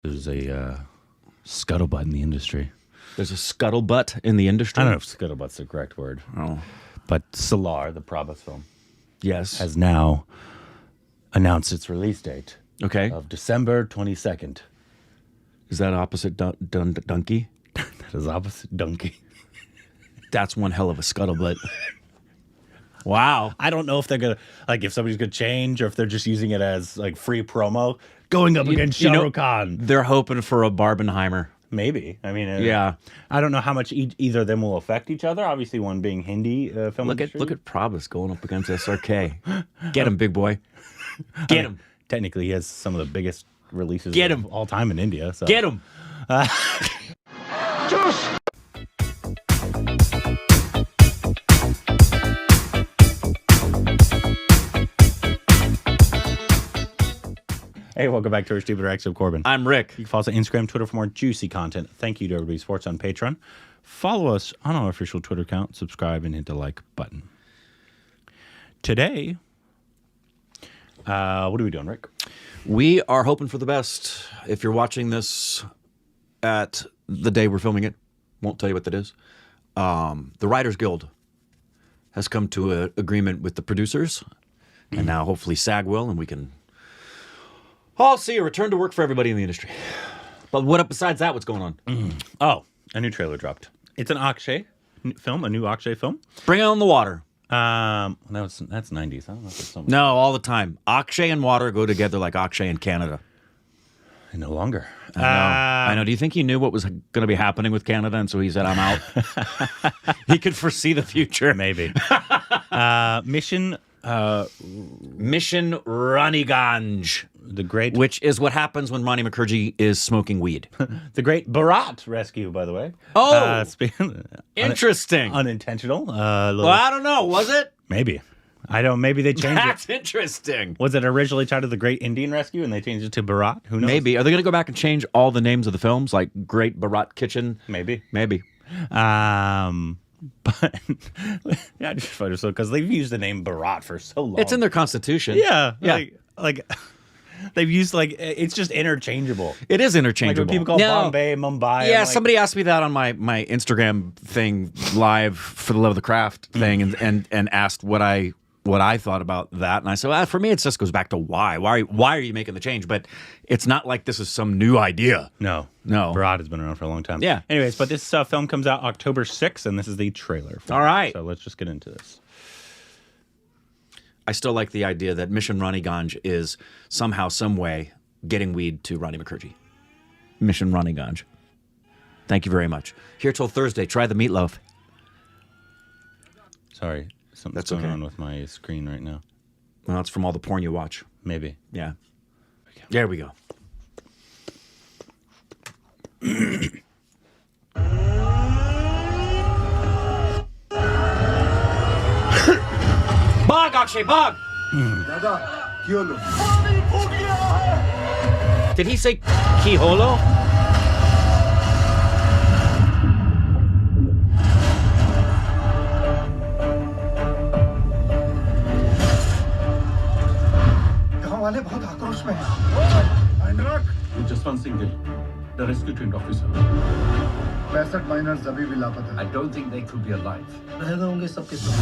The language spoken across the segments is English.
There's a scuttlebutt in the industry. There's a scuttlebutt in the industry? I don't know if scuttlebutt's the correct word. Oh. But Salaar, the Probhas film, Yes. has now announced its release date Okay. of December 22nd. Is that opposite donkey? That is opposite donkey. That's one hell of a scuttlebutt. Wow. I don't know if they're going to, like, if somebody's going to change or if they're just using it as, like, free promo going up against Shah Rukh Khan. They're hoping for a Barbenheimer. Maybe. I mean, Yeah. I don't know how much either of them will affect each other. Obviously, one being Hindi film industry. Look at Probhas going up against SRK. Get him, big boy. Get him. Technically, he has some of the biggest releases Get of him. all time in India. So. Get him. Hey, welcome back to our Stupid Reacts of Corbin. I'm Rick. You can follow us on Instagram, Twitter for more juicy content. Thank you to Everybody Sports on Patreon. Follow us on our official Twitter account, subscribe, and hit the like button. Today, what are we doing, Rick? We are hoping for the best. If you're watching this at the day we're filming it, won't tell you what that is. The Writers Guild has come to an agreement with the producers, and now hopefully SAG will, and we can all see a return to work for everybody in the industry. But besides that, what's going on? Oh, a new trailer dropped. It's an Akshay film, a new Akshay film. Bring on the water. That's 90s. I don't know if it's something. No, all the time. Akshay and water go together like Akshay and Canada. No longer. I know. Do you think he knew what was going to be happening with Canada, and so he said, "I'm out"? He could foresee the future. Maybe. Mission Raniganj, the great, which is what happens when Ronnie Mukherjee is smoking weed. the great Bharat rescue, by the way. Oh, interesting. Unintentional. Well, I don't know. Was it? Maybe. I don't. Maybe they changed That's it. interesting. Was it originally titled The Great Indian Rescue, and they changed it to Bharat? Who knows? Maybe. Are they going to go back and change all the names of the films, like Great Bharat Kitchen? Maybe. But yeah, I just find it so because they've used the name Bharat for so long. it's in their constitution. Yeah. Yeah. Like they've used it's just interchangeable. It is Like interchangeable. when people call Bombay, Mumbai. Yeah, I'm like, somebody asked me that on my Instagram thing live for the Love of the Craft thing, and asked what I thought about that, and I said, well, for me, it just goes back to why are you making the change? But it's not like this is some new idea. No. Bharat has been around for a long time. Yeah. Anyways, but this film comes out October 6th, and this is the trailer. For All right. So let's just get into this. I still like the idea that Mission Raniganj is somehow, some way getting weed to Ronnie Mukherjee. Mission Raniganj. Thank you very much. Here till Thursday. Try the meatloaf. Sorry. Something's That's going okay. on with my screen right now. Well, it's from all the porn you watch. Maybe. Yeah. There we go. Bog, Akshay, bog! Did he say Kiholo? वाले बहुत आक्रोश में हैं। Just one single, the rescue trained officer. 65 miners अभी भी लापता I हैं। don't think they could be alive. रह गए होंगे सबके सब।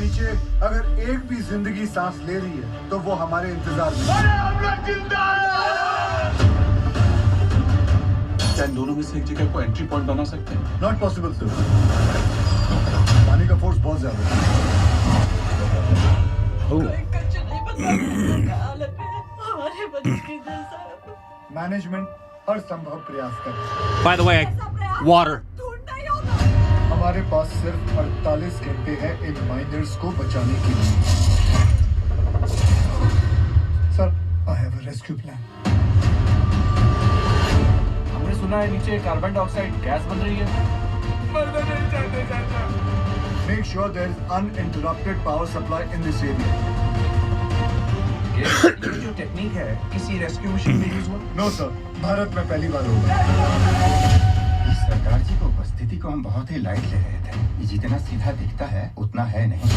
नीचे अगर एक भी जिंदगी सांस ले रही है, तो वो हमारे इंतजार में। अरे हम लोग जिंदा हैं! क्या इन दोनों में से एक जगह को एंट्री पॉइंट बना सकते हैं? Not possible sir. पानी का फोर्स बहुत ज्यादा है। मैनेजमेंट हर संभव प्रयास कर रही है। By the way, water. हमारे पास सिर्फ 48 घंटे हैं इन माइनर्स को बचाने के लिए। Sir, I have a rescue plan. हमने सुना है नीचे कार्बन डाइऑक्साइड गैस बन रही है। Make sure there is uninterrupted power supply in this area. ये जो टेक्निक है किसी रेस्क्यू मिशन में यूज हुआ? No sir, भारत में पहली बार होगा। सरकार जी को उपस्थिति को हम बहुत ही लाइट ले रहे थे। ये जितना सीधा दिखता है उतना है नहीं।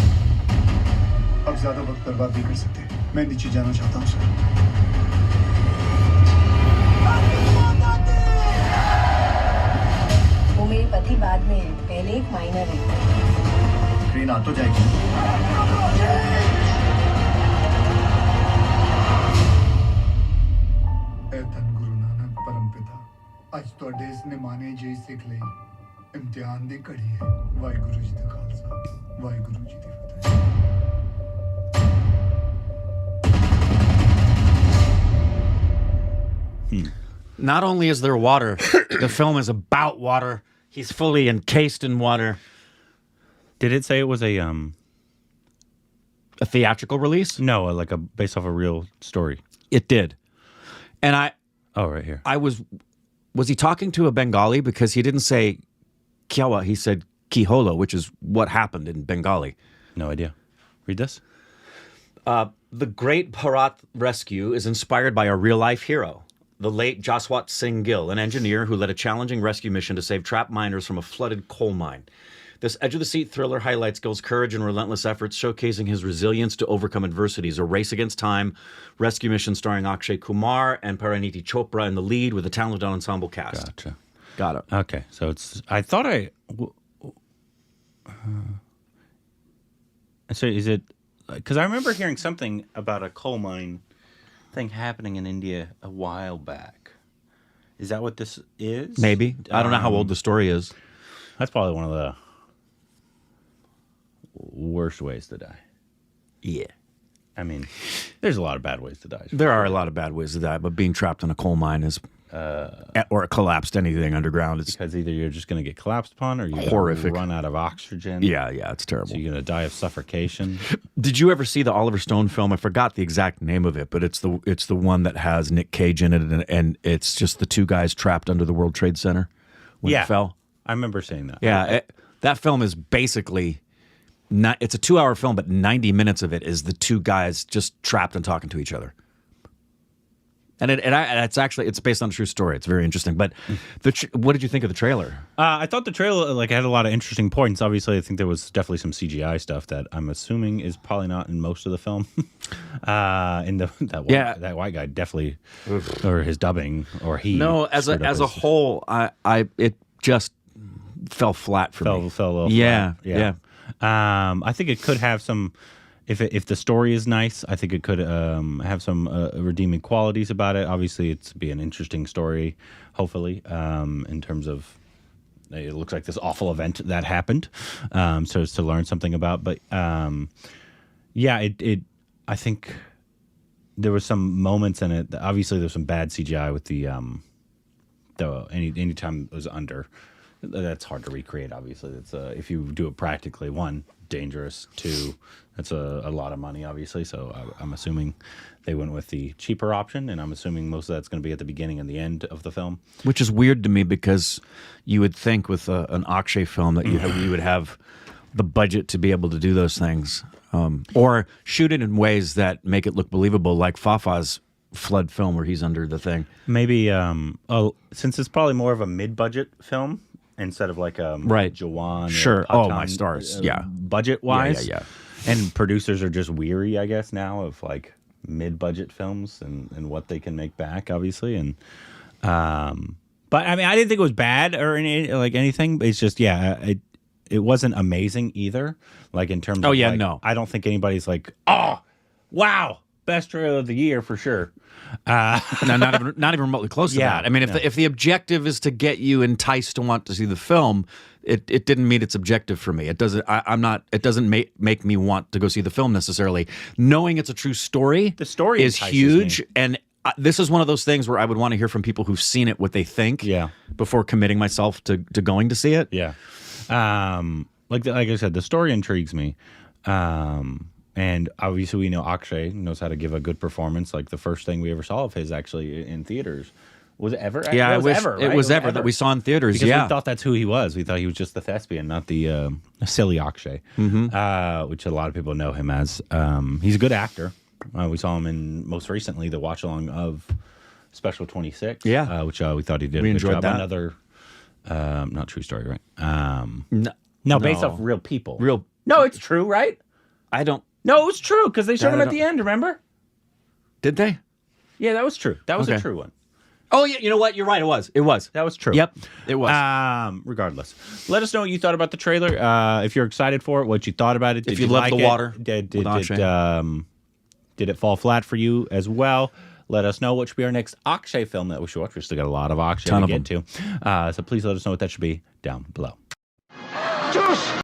अब ज्यादा वक्त बर्बाद नहीं कर सकते। मैं नीचे जाना चाहता हूँ सर। एक माइनर है। ट्रेन आ तो जाएगी। ऐ धन गुरु नानक परमपिता ਅੱਜ ਤੁਹਾਡੇ ਇਸ ਨਿਮਾਣੇ ਜਿਹੀ ਸਿੱਖ ਲਈ ਇਮਤਿਹਾਨ ਦੀ ਘੜੀ ਹੈ ਵਾਹਿਗੁਰੂ ਜੀ ਦਾ ਖਾਲਸਾ ਵਾਹਿਗੁਰੂ ਜੀ ਦੀ ਫਤਿਹ Not only is there water, the film is about water. He's fully encased in water. Did it say it was a theatrical release? no, like a based off a real story? It did. And Oh, right here. was he talking to a Bengali? Because he didn't say Kyawa, he said Kiholo, which is what happened in Bengali. No idea. Read this. The Great Bharat Rescue is inspired by a real-life hero, the late Jaswat Singh Gill, an engineer who led a challenging rescue mission to save trapped miners from a flooded coal mine. This edge-of-the-seat thriller highlights Gill's courage and relentless efforts, showcasing his resilience to overcome adversities. A race against time rescue mission starring Akshay Kumar and Pariniti Chopra in the lead with a talented ensemble cast. Gotcha. Got it. Okay, so it's. I thought I. So is it? Because I remember hearing something about a coal mine thing happening in India a while back. Is that what this is? Maybe. I don't know how old the story is. That's probably one of the worst ways to die. Yeah. I mean, there's a lot of bad ways to die. There are a lot of bad ways to die, but being trapped in a coal mine is, or collapsed anything underground, it's Because either you're just going to get collapsed upon, or you're Horrific. going to run out of oxygen. yeah, it's terrible. So you're going to die of suffocation. Did you ever see the Oliver Stone film? I forgot the exact name of it, but it's the one that has Nick Cage in it, and it's just the two guys trapped under the World Trade Center when Yeah. it fell. I remember saying that. Yeah, that film is basically it's a 2-hour film, but 90 minutes of it is the two guys just trapped and talking to each other. And it's based on a true story. It's very interesting. But what did you think of the trailer? I thought the trailer had a lot of interesting points. Obviously, I think there was definitely some CGI stuff that I'm assuming is probably not in most of the film. That white guy definitely, or his dubbing, or he. No, as a whole, it just fell flat for me. Fell a little Yeah, flat. yeah. I think it could have some. If the story is nice, I think it could have some redeeming qualities about it. Obviously, it's be an interesting story, hopefully, in terms of it looks like this awful event that happened, so it's to learn something about. But I think there were some moments in it. Obviously, there's some bad CGI with the anytime it was under. That's hard to recreate. Obviously, that's if you do it practically. One, dangerous. Two, that's a lot of money. Obviously, so I'm assuming they went with the cheaper option, and I'm assuming most of that's going to be at the beginning and the end of the film. Which is weird to me because you would think with an Akshay film that you would have the budget to be able to do those things, or shoot it in ways that make it look believable, like Fafa's flood film where he's under the thing. Maybe since it's probably more of a mid-budget film instead of like Right. Jawan. Sure. Or Oh, Pathan, my stars. Yeah. Budget-wise. Yeah. And producers are just weary, I guess, now of like mid-budget films and what they can make back, obviously. And but I mean, I didn't think it was bad or anything. But it's just it wasn't amazing either. Like in terms. Oh, of, yeah, like, no. I don't think anybody's like, oh, wow, best trailer of the year for sure. No, not even remotely close to Yeah, that. I mean, if the objective is to get you enticed to want to see the film, it didn't meet its objective for me. It doesn't. It doesn't make me want to go see the film necessarily. Knowing it's a true story, The story is entices huge, me. and this is one of those things where I would want to hear from people who've seen it what they think. Yeah. Before committing myself to going to see it. Yeah. Like I said, the story intrigues me. And obviously we know Akshay knows how to give a good performance. Like the first thing we ever saw of his actually in theaters. Was it Ever? Yeah, it was Ever, right? it was Ever that we saw in theaters. Because yeah. we thought that's who he was. We thought he was just the thespian, not the silly Akshay, which a lot of people know him as. He's a good actor. We saw him in most recently the watch along of Special 26. Yeah. Which we thought he did We a good enjoyed job. that. Another, not true story, right? No, based off real people. No, it's true, right? I don't. No, it was true because they showed I him at don't- the end. Remember? Did they? Yeah, that was true. That was a Okay. true one. Oh, yeah. You know what? You're right. It was. It was. That was true. Yep. It was. Regardless, let us know what you thought about the trailer. If you're excited for it, what you thought about it. Did If you love like the it? water Did with Akshay. did it fall flat for you as well? Let us know what should be our next Akshay film that we should watch. We still got a lot of Akshay Ton to of get to. So please let us know what that should be down below. Juice!